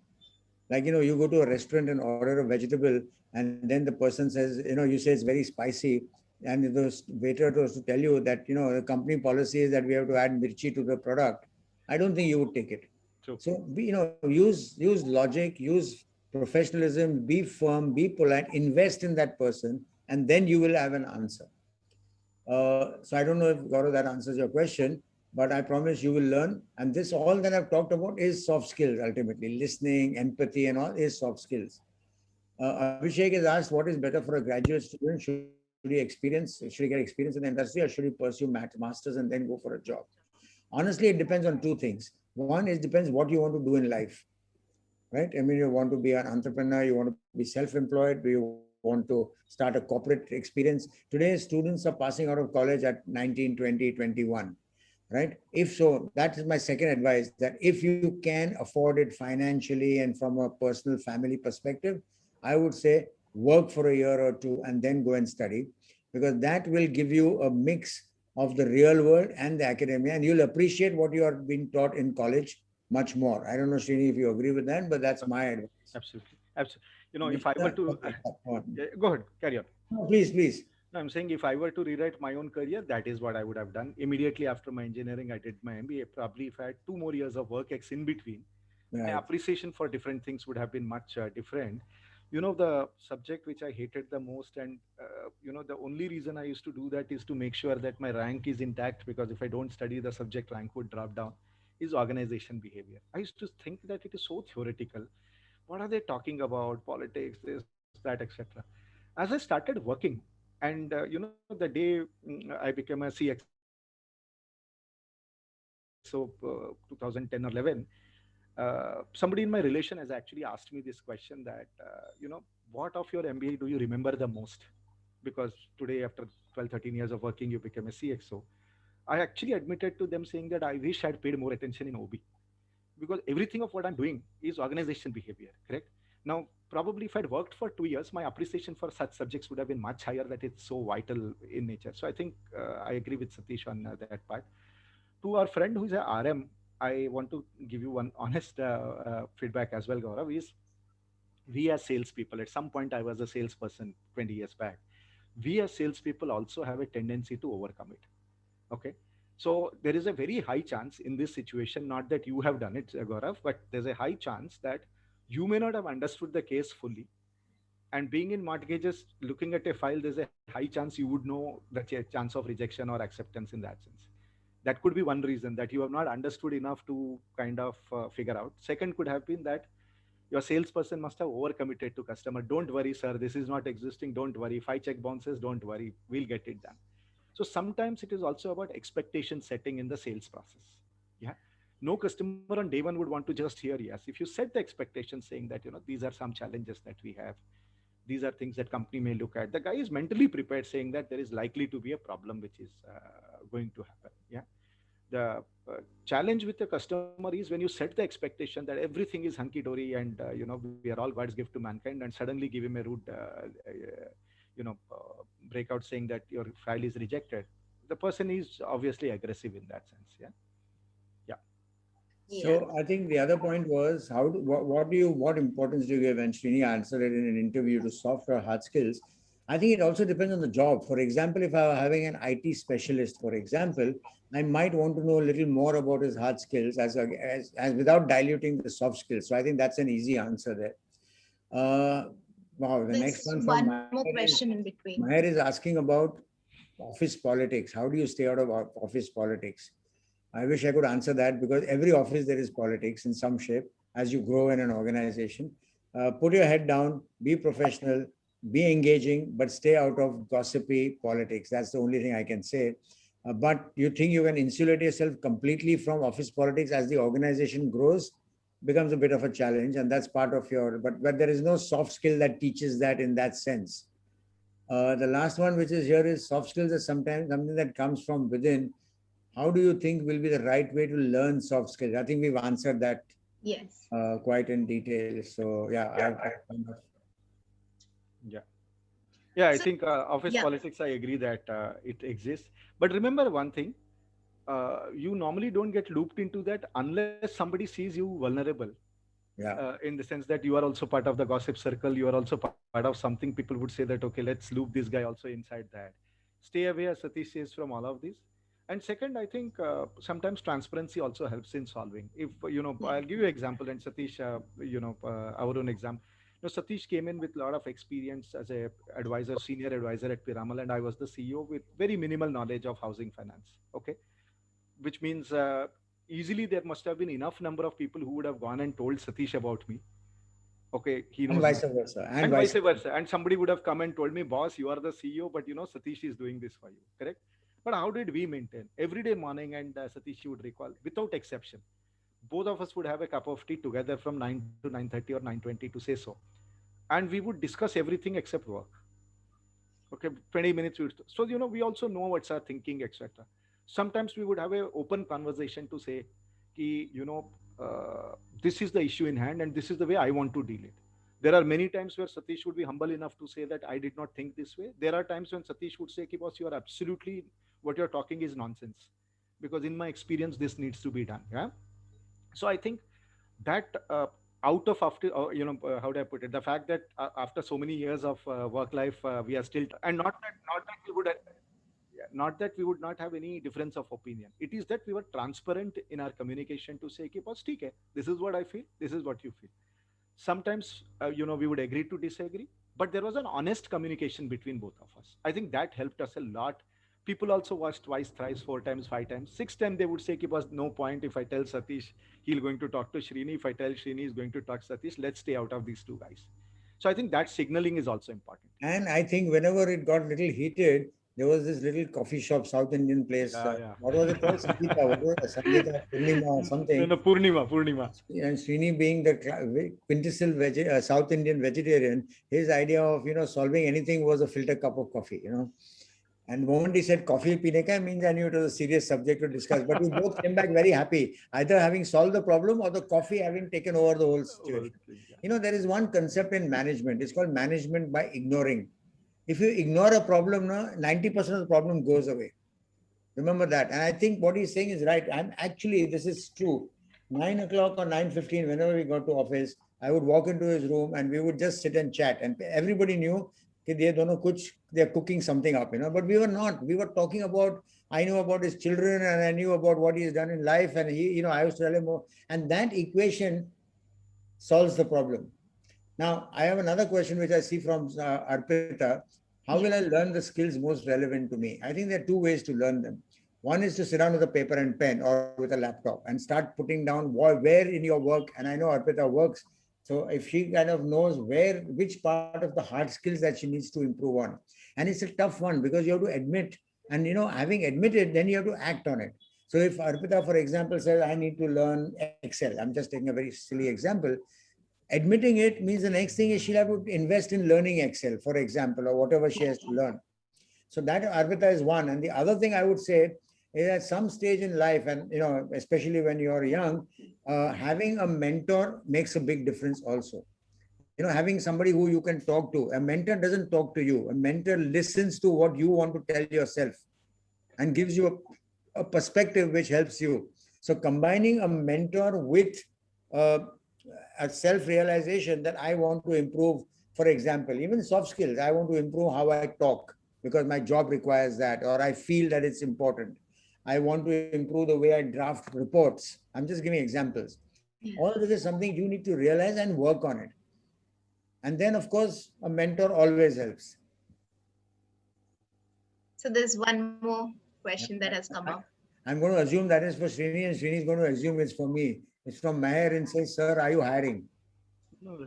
Like, you go to a restaurant and order a vegetable, and then the person says, you say it's very spicy, and the waiter was to tell you that, the company policy is that we have to add mirchi to the product. I don't think you would take it. True. So, use logic, use professionalism, be firm, be polite, invest in that person, and then you will have an answer. So I don't know if, Gaurav, that answers your question, but I promise you will learn. And this, all that I've talked about, is soft skills ultimately. Listening, empathy, and all is soft skills. Abhishek has asked, what is better for a graduate student? Should he get experience in the industry, or should he pursue masters and then go for a job? Honestly, it depends on two things. One is depends what you want to do in life, right? I mean, you want to be an entrepreneur, you want to be self-employed, you want to start a corporate experience. Today, students are passing out of college at 19, 20, 21, right? If so, that is my second advice, that if you can afford it financially and from a personal family perspective, I would say work for a year or two and then go and study, because that will give you a mix of the real world and the academia, and you'll appreciate what you are being taught in college much more. I don't know, Srini, if you agree with that, but that's my advice. Absolutely. Absolutely. If I were to yeah, go ahead, carry on. No, please. No, I'm saying if I were to rewrite my own career, that is what I would have done. Immediately after my engineering, I did my MBA. Probably if I had 2 more years of work ex in between, my Right. appreciation for different things would have been much different. The subject which I hated the most, and the only reason I used to do that is to make sure that my rank is intact, because if I don't study, the subject rank would drop down, is organization behavior. I used to think that it is so theoretical. What are they talking about? Politics, this, that, etc. As I started working, and the day I became a CXO 2010 or 11, somebody in my relation has actually asked me this question that, what of your MBA do you remember the most? Because today, after 12, 13 years of working, you became a CXO. I actually admitted to them saying that I wish I'd paid more attention in OB, because everything of what I'm doing is organization behavior, correct? Now, probably if I'd worked for 2 years, my appreciation for such subjects would have been much higher, that it's so vital in nature. So I think I agree with Satish on that part. To our friend who's a RM, I want to give you one honest feedback as well, Gaurav, is we as salespeople, at some point I was a salesperson 20 years back, we as salespeople also have a tendency to overcome it. Okay. So there is a very high chance in this situation, not that you have done it, Gaurav, but there's a high chance that you may not have understood the case fully. And being in mortgages, looking at a file, there's a high chance you would know the chance of rejection or acceptance in that sense. That could be one reason, that you have not understood enough to kind of figure out. Second could have been that your salesperson must have overcommitted to customer. Don't worry, sir, this is not existing. Don't worry. 5 check bounces, don't worry. We'll get it done. So sometimes it is also about expectation setting in the sales process. Yeah. No customer on day one would want to just hear yes. If you set the expectation saying that, these are some challenges that we have, these are things that company may look at, the guy is mentally prepared saying that there is likely to be a problem which is going to happen. Yeah. The challenge with the customer is when you set the expectation that everything is hunky dory and we are all God's gift to mankind, and suddenly give him a rude breakout saying that your file is rejected. The person is obviously aggressive in that sense. Yeah. Yeah. Yeah. So I think the other point was what importance do you give? And Srini answered it in an interview, to soft or hard skills. I think it also depends on the job. For example, if I were having an IT specialist, for example, I might want to know a little more about his hard skills as without diluting the soft skills. So I think that's an easy answer there. Wow, the next There's one from one more question in between. Maher is asking about office politics. How do you stay out of office politics? I wish I could answer that, because every office there is politics in some shape as you grow in an organization. Put your head down, be professional, be engaging, but stay out of gossipy politics. That's the only thing I can say. But you think you can insulate yourself completely from office politics as the organization grows? Becomes a bit of a challenge, and that's part of your. But there is no soft skill that teaches that in that sense. The last one, which is here, is soft skills is sometimes something that comes from within. How do you think will be the right way to learn soft skills? I think we've answered that Yes. quite in detail. So yeah, Yeah. Yeah, I So, think office yeah. politics, I agree that it exists. But remember one thing, you normally don't get looped into that unless somebody sees you vulnerable. yeah. In the sense that you are also part of the gossip circle, you are also part of something, people would say that, okay, let's loop this guy also inside that. Stay away, as Satish says, from all of this. And second, I think sometimes transparency also helps in solving. If, Yeah. I'll give you an example, and Satish, our own example. Satish came in with a lot of experience as a advisor, senior advisor at Piramal, and I was the CEO with very minimal knowledge of housing finance. Okay. Which means easily there must have been enough number of people who would have gone and told Satish about me. Okay, he And knows vice nothing. versa. And vice versa. And somebody would have come and told me, boss, you are the CEO, but Satish is doing this for you. Correct? But how did we maintain? Every day morning, and Satish, you would recall, without exception, both of us would have a cup of tea together from 9 to 9:30 or 9:20 to say so. And we would discuss everything except work. Okay, 20 minutes. So, we also know what's our thinking, etc. Sometimes we would have a open conversation to say, ki, this is the issue in hand and this is the way I want to deal it. There are many times where Satish would be humble enough to say that I did not think this way. There are times when Satish would say, ki, boss, you are absolutely, what you're talking is nonsense. Because in my experience, this needs to be done. Yeah. So I think that out of after how do I put it, the fact that after so many years of work life, we are still, and not that we would yeah, not that we would not have any difference of opinion. It is that we were transparent in our communication to say, "Okay, boss, ठीक है, this is what I feel, this is what you feel." Sometimes we would agree to disagree, but there was an honest communication between both of us. I think that helped us a lot. People also watched twice, thrice, 4 times, 5 times, 6 times. They would say, "Ki boss, no point if I tell Satish, he'll going to talk to Srini. If I tell Srini, he's going to talk Satish. Let's stay out of these two guys." So I think that signaling is also important. And I think whenever it got little heated, there was this little coffee shop, South Indian place. Yeah. What was it called? Sangeeta, what was it? Sangeeta Purnima or something. No, Purnima. And Srini being the quintessential South Indian vegetarian, his idea of, solving anything was a filter cup of coffee, And the moment he said coffee peene ka means I knew it was a serious subject to discuss. But we both came back very happy, either having solved the problem or the coffee having taken over the whole situation. There is one concept in management. It's called management by ignoring. If you ignore a problem, 90% of the problem goes away. Remember that. And I think what he's saying is right. This is true. 9 o'clock or 9:15, whenever we got to office, I would walk into his room and we would just sit and chat. And everybody knew they're cooking something up, but we were not. We were talking about, I knew about his children and I knew about what he's done in life. And he, I used to tell him more. And that equation solves the problem. Now, I have another question which I see from Arpita. How will I learn the skills most relevant to me? I think there are two ways to learn them. One is to sit down with a paper and pen or with a laptop and start putting down where in your work, and I know Arpita works, so if she kind of knows which part of the hard skills that she needs to improve on. And it's a tough one because you have to admit, and having admitted, then you have to act on it. So if Arpita, for example, says, I need to learn Excel, I'm just taking a very silly example. Admitting it means the next thing is she'll have to invest in learning Excel, for example, or whatever she has to learn. So that Arpita is one. And the other thing I would say is at some stage in life, and especially when you're young, having a mentor makes a big difference also. Having somebody who you can talk to. A mentor doesn't talk to you. A mentor listens to what you want to tell yourself and gives you a perspective which helps you. So combining a mentor with a self-realization that I want to improve, for example, even soft skills, I want to improve how I talk because my job requires that, or I feel that it's important. I want to improve the way I draft reports. I'm just giving examples. Yeah. All this is something you need to realize and work on it. And then, of course, a mentor always helps. So there's one more question that has come up. I'm going to assume that is for Srini, and Srini is going to assume it's for me. It's from Meher and says, sir, are you hiring? No.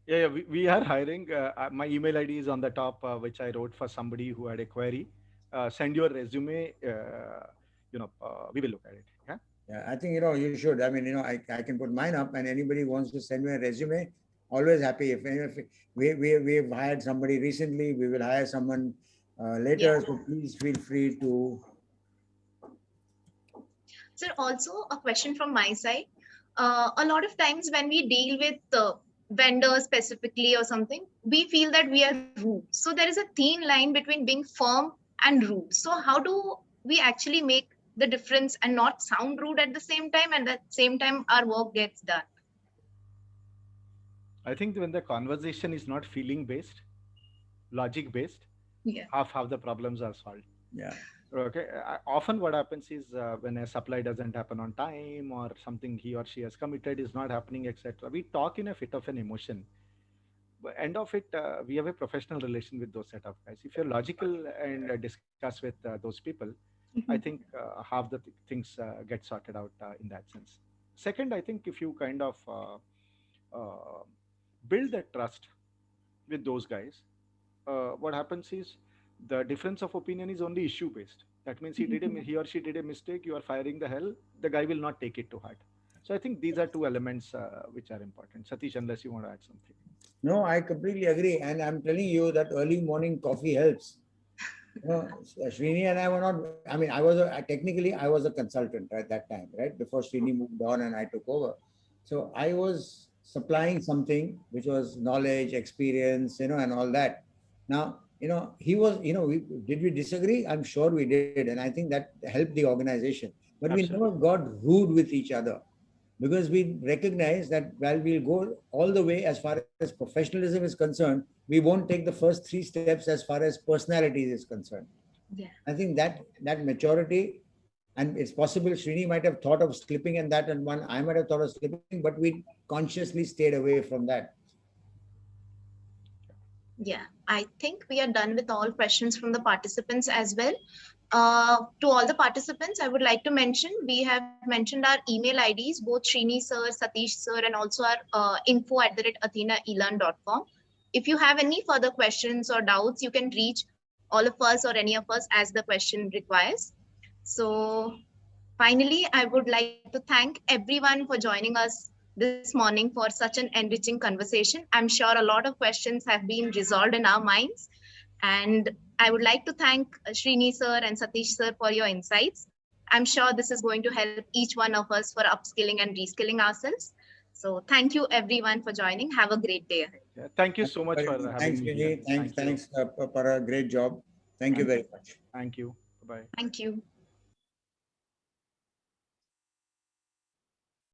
Yeah, we are hiring. My email ID is on the top, which I wrote for somebody who had a query. Send your resume. We will look at it. Yeah. Yeah, I think, you should. I mean, I can put mine up, and anybody who wants to send me a resume, always happy. If we've hired somebody recently, we will hire someone later. Yeah. So please feel free to. Sir, also a question from my side. A lot of times when we deal with vendors specifically or something, we feel that we are rude. So there is a thin line between being firm and rude. So how do we actually make the difference and not sound rude at the same time, and at the same time our work gets done? I think when the conversation is not feeling based, logic based, Yeah. half the problems are solved. Yeah. Okay. Often what happens is when a supply doesn't happen on time or something he or she has committed is not happening, etc. We talk in a fit of an emotion. But end of it, we have a professional relation with those set of guys. If you're logical and discuss with those people, I think half the things get sorted out in that sense. Second, I think if you kind of build that trust with those guys, what happens is the difference of opinion is only issue based. That means he or she did a mistake, you are firing the hell, the guy will not take it to heart. So I think these are two elements which are important. Satish, unless you want to add something. No, I completely agree. And I'm telling you that early morning coffee helps. Srini and I were not, I mean, I was a consultant at that time, right? Before Srini moved on and I took over. So I was supplying something which was knowledge, experience, and all that. Now, he was, did we disagree? I'm sure we did. And I think that helped the organization. But Absolutely. we never got rude with each other because we recognize that while we'll go all the way as far as professionalism is concerned, we won't take the first 3 steps as far as personality is concerned. Yeah. I think that maturity, and it's possible Srini might have thought of slipping in that, and one I might have thought of slipping, but we consciously stayed away from that. Yeah, I think we are done with all questions from the participants as well. To all the participants, I would like to mention, we have mentioned our email IDs, both Srini sir, Satish sir, and also our info@athenaelearn.com. If you have any further questions or doubts, you can reach all of us or any of us as the question requires. So finally, I would like to thank everyone for joining us this morning for such an enriching conversation. I'm sure a lot of questions have been resolved in our minds. And I would like to thank Srini sir and Satish sir for your insights. I'm sure this is going to help each one of us for upskilling and reskilling ourselves. So thank you everyone for joining. Have a great day ahead. Yeah, thank you so much for having Thanks, me Srini. here. Thanks, Para. Great job. Thank you very much. Thank you. Bye. Thank you.